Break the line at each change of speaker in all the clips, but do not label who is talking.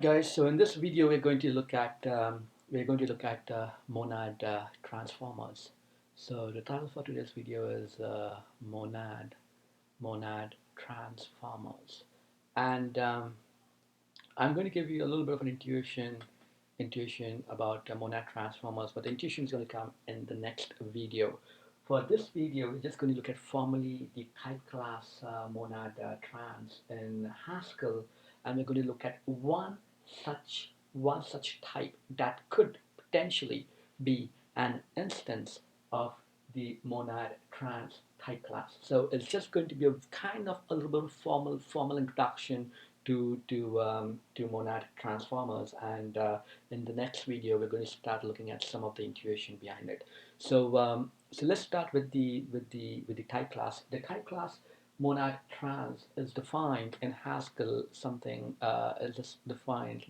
Guys, so in this video we're going to look at monad transformers. So the title for today's video is monad transformers, and I'm going to give you a little bit of an intuition about monad transformers, but the intuition is going to come in the next video. For this video, we're just going to look at formally the type class monad trans in Haskell, and we're going to look at one such type that could potentially be an instance of the monad trans type class. So it's just going to be a kind of a little bit of formal introduction to monad transformers, and in the next video we're going to start looking at some of the intuition behind it. So let's start with the type class. The type class monad trans is defined in Haskell. Something is just defined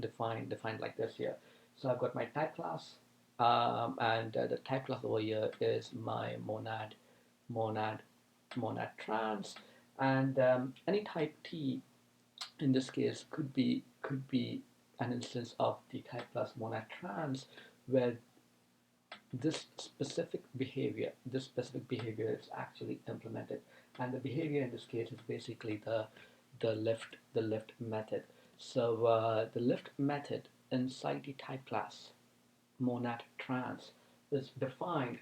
like this here. So I've got my type class, and the type class over here is my monad monad trans, and any type T in this case could be an instance of the type class monad trans, where this specific behavior is actually implemented, and the behavior in this case is basically the lift method. So the lift method inside the type class monad trans is defined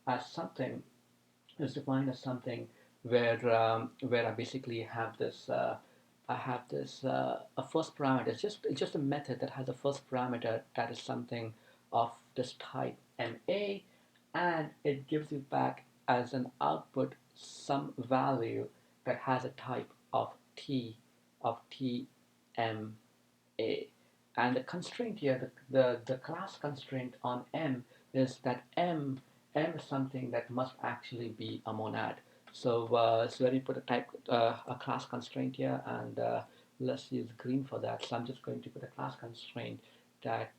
as something is defined as something where I basically have this a first parameter. It's just a method that has a first parameter that is something of this type MA, and it gives you back as an output some value that has a type of TMA. And the constraint here, the class constraint on M, is that M is something that must actually be a monad. So let me put a class constraint here, and let's use green for that. So I'm just going to put a class constraint that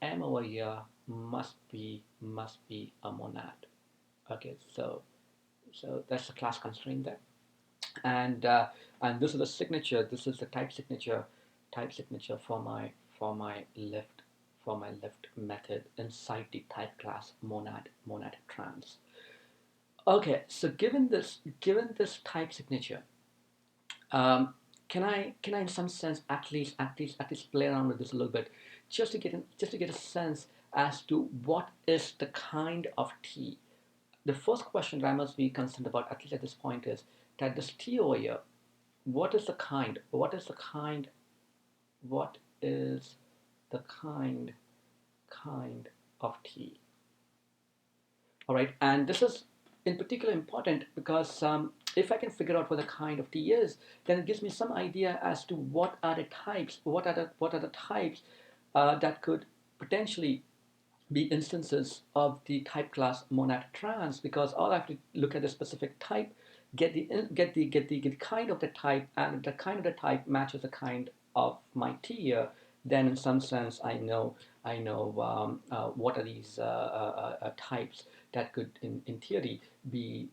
M over here must be a monad. Okay, so that's the class constraint there, and this is the signature. This is the type signature for my lift method inside the type class monad trans. Okay, so given this type signature, um, can I in some sense at least play around with this a little bit, just to get a sense as to what is the kind of T. The first question that I must be concerned about, at least at this point, is that this T over here, what is the kind? What is the kind of T? All right, and this is in particular important because if I can figure out what the kind of T is, then it gives me some idea as to what are the types, that could potentially be instances of the type class monad trans, because all I have to look at the specific type, get the kind of the type, and if the kind of the type matches the kind of my T here, then in some sense I know what are these types that could in theory be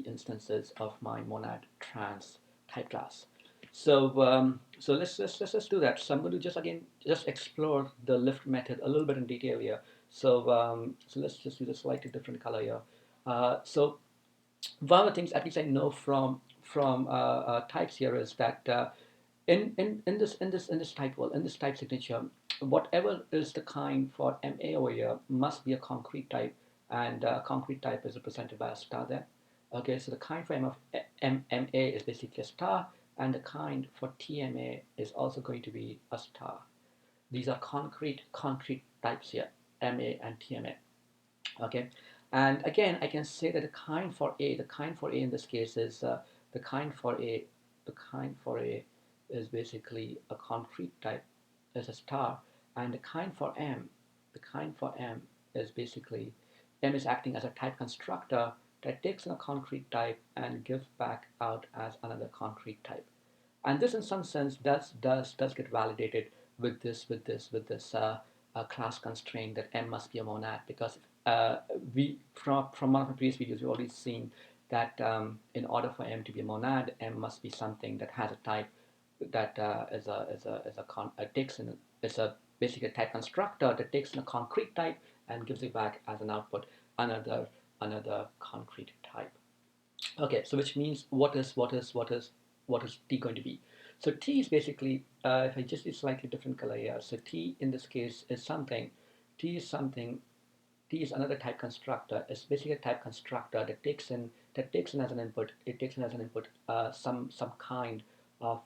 instances of my monad trans type class. So let's do that. So I'm going to just explore the lift method a little bit in detail here. So let's just use a slightly different color here. So one of the things, at least I know from types here, is that in this type signature, whatever is the kind for MA over here must be a concrete type, and concrete type is represented by a star there. Okay, so the kind for MA is basically a star, and the kind for TMA is also going to be a star. These are concrete types here, MA and TMA. Okay, and again I can say that the kind for A in this case is the kind for A the kind for A is basically a concrete type, is a star, and the kind for M is basically, M is acting as a type constructor that takes in a concrete type and gives back out as another concrete type. And this in some sense does get validated with this class constraint that M must be a monad, because we from one of the previous videos we've already seen that in order for M to be a monad, M must be something that has a type that takes in is a basically a type constructor that takes in a concrete type and gives it back as an output another concrete type. Okay, so which means what is T going to be? So T is basically if I just use slightly different color here. So T in this case is something. T is something. T is another type constructor. It's basically a type constructor that takes in as an input. It takes in as an input some kind of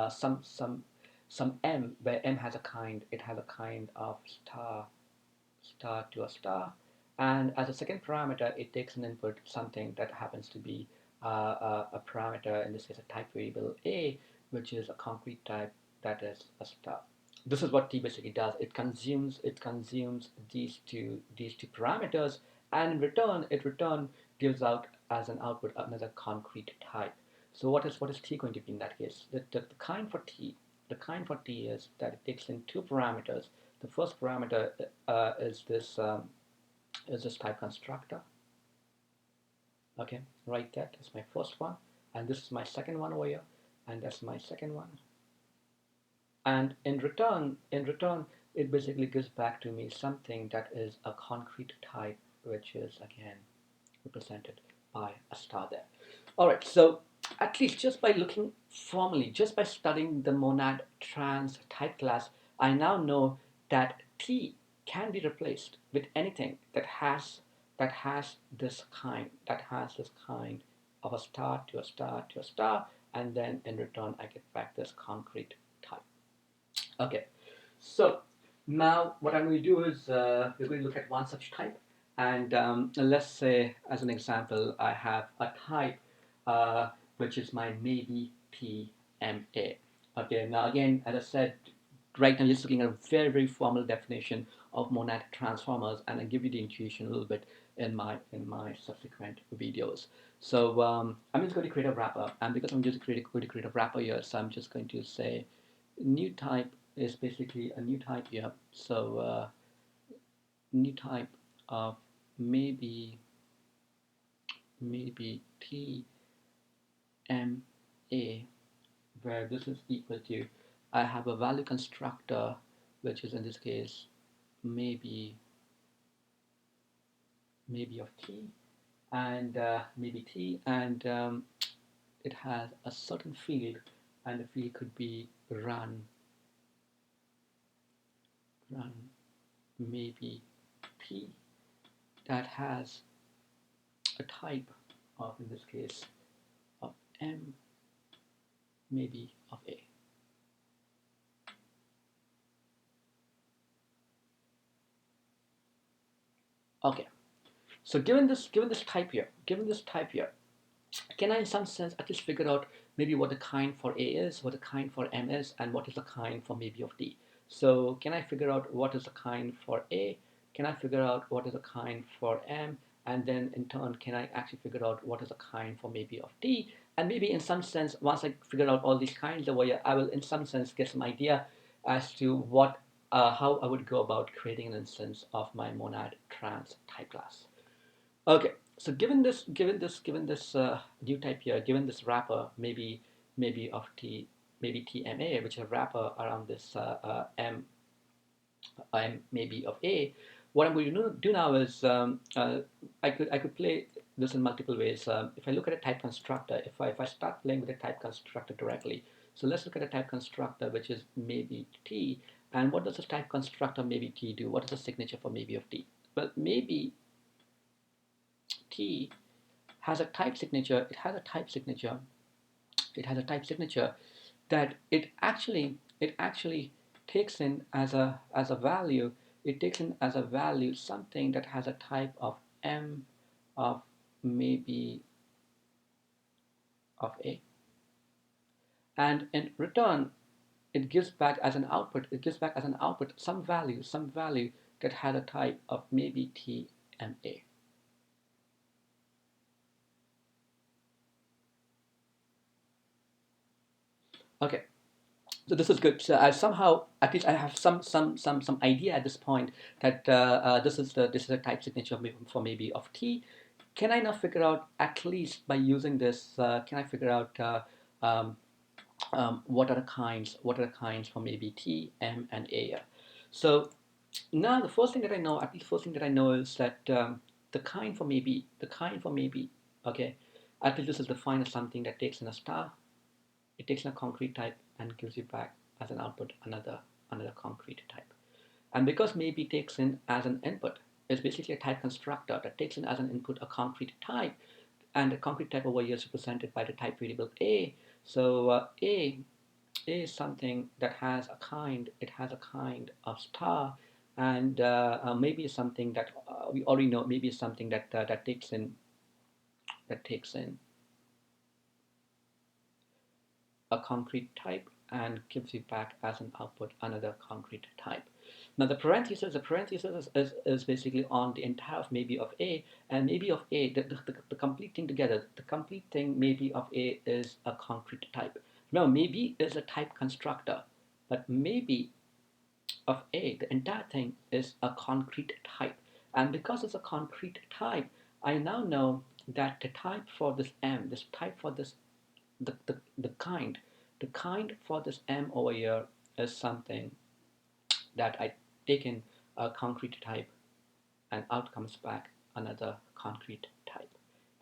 some M, where M has a kind. It has a kind of star to a star. And as a second parameter, it takes an input something that happens to be a parameter, in this case a type variable A, which is a concrete type that is a star. This is what T basically does. It consumes these two parameters, and in return it gives out as an output another concrete type. So what is T going to be in that case? The kind for T is that it takes in two parameters. The first parameter is this type constructor. Okay, right there. That's my first one, and this is my second one over here, and that's my second one. And in return, it basically gives back to me something that is a concrete type, which is again represented by a star there. All right, so at least just by looking formally, just by studying the monad trans type class, I now know that T can be replaced with anything that has this kind of a star to a star to a star, and then in return I get back this concrete type. Okay, so now what I'm going to do is we're going to look at one such type, and let's say as an example I have a type which is my MaybeT MA. Okay, now again, as I said, right now just looking at a very very formal definition of monad transformers, and I give you the intuition a little bit in my subsequent videos. So I'm just going to create a wrapper, and because I'm just going to create a wrapper here, so I'm just going to say new type is basically a new type here. So new type of maybe TMA, where this is equal to, I have a value constructor, which is in this case maybe of T, and maybe T, and it has a certain field, and the field could be run maybe T, that has a type of, in this case, of M, maybe of A. Okay, so given this type here, can I in some sense at least figure out maybe what the kind for A is, what the kind for M is, and what is the kind for maybe of D? So can I figure out what is the kind for A? Can I figure out what is the kind for M? And then in turn, can I actually figure out what is the kind for maybe of D? And maybe in some sense, once I figure out all these kinds of way, I will in some sense get some idea as to how I would go about creating an instance of my monad trans type class. Okay, so given this new type here, given this wrapper, maybe of T, maybe TMA, which is a wrapper around this maybe of A, what I'm going to do now is I could play this in multiple ways. If I look at a type constructor, if I start playing with a type constructor directly, so let's look at a type constructor which is maybe T, and what does this type constructor maybe T do? What is the signature for maybe of T? Well, maybe T has a type signature. It has a type signature that it actually takes in as a value. It takes in as a value something that has a type of M of maybe of A, and in return it gives back as an output some value that has a type of maybe TMA. Okay, so this is good. So I somehow, at least I have some idea at this point that this is a type signature for maybe of T. Can I now figure out, at least by using this? Can I figure out what are the kinds? What are the kinds for maybe T, M, and A? So now the first thing that I know, at least the first thing that I know is that the kind for maybe, okay, at least this is defined as something that takes in a star, it takes in a concrete type and gives you back as an output another concrete type. And because maybe takes in as an input, it's basically a type constructor that takes in as an input a concrete type, and the concrete type over here is represented by the type variable A. So A is something that has a kind, it has a kind of star, and maybe something that we already know, maybe something that takes in a concrete type and gives you back as an output another concrete type. Now the parenthesis is basically on the entire of maybe of A, and maybe of A, the complete thing together, the complete thing maybe of A is a concrete type. Remember, maybe is a type constructor, but maybe of A, the entire thing is a concrete type. And because it's a concrete type, I now know that the type for this M, this type for this the kind for this M over here is something that I take in a concrete type and out comes back another concrete type.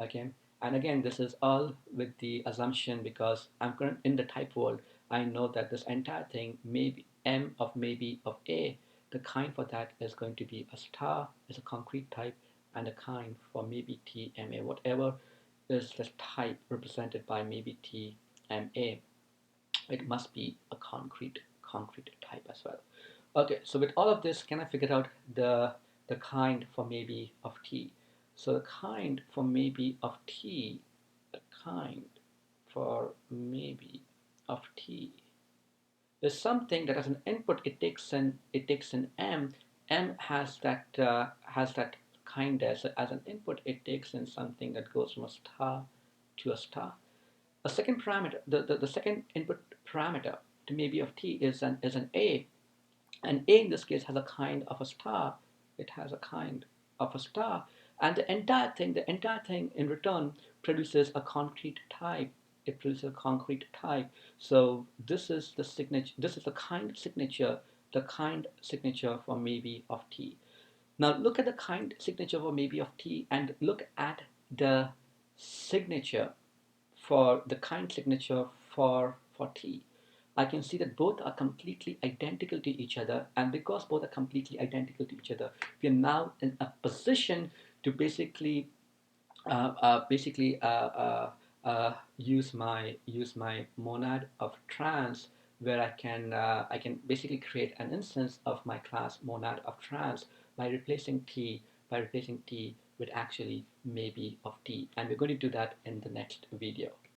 Okay, and again, this is all with the assumption because I'm current in the type world. I know that this entire thing, maybe M of maybe of A, the kind for that is going to be a star, is a concrete type, and the kind for maybe T M A, whatever is the type represented by maybe T M A, it must be a concrete type as well. Okay, so with all of this, can I figure out the kind for maybe of T? So the kind for maybe of T, the kind for maybe of T is something that as an input it takes an M. M has that kind as an input it takes in something that goes from a star to a star. A second parameter, the second input parameter to maybe of T is an A, and A in this case has a kind of a star. It has a kind of a star, and the entire thing in return produces a concrete type. It produces a concrete type. So this is the signature. This is the kind signature. The kind signature for maybe of T. Now look at the kind signature for maybe of T, and look at the signature for the kind signature for T. I can see that both are completely identical to each other, and because both are completely identical to each other, we are now in a position to use my monad of trans, where I can basically create an instance of my class monad of trans by replacing T with actually maybe of T, and we're going to do that in the next video.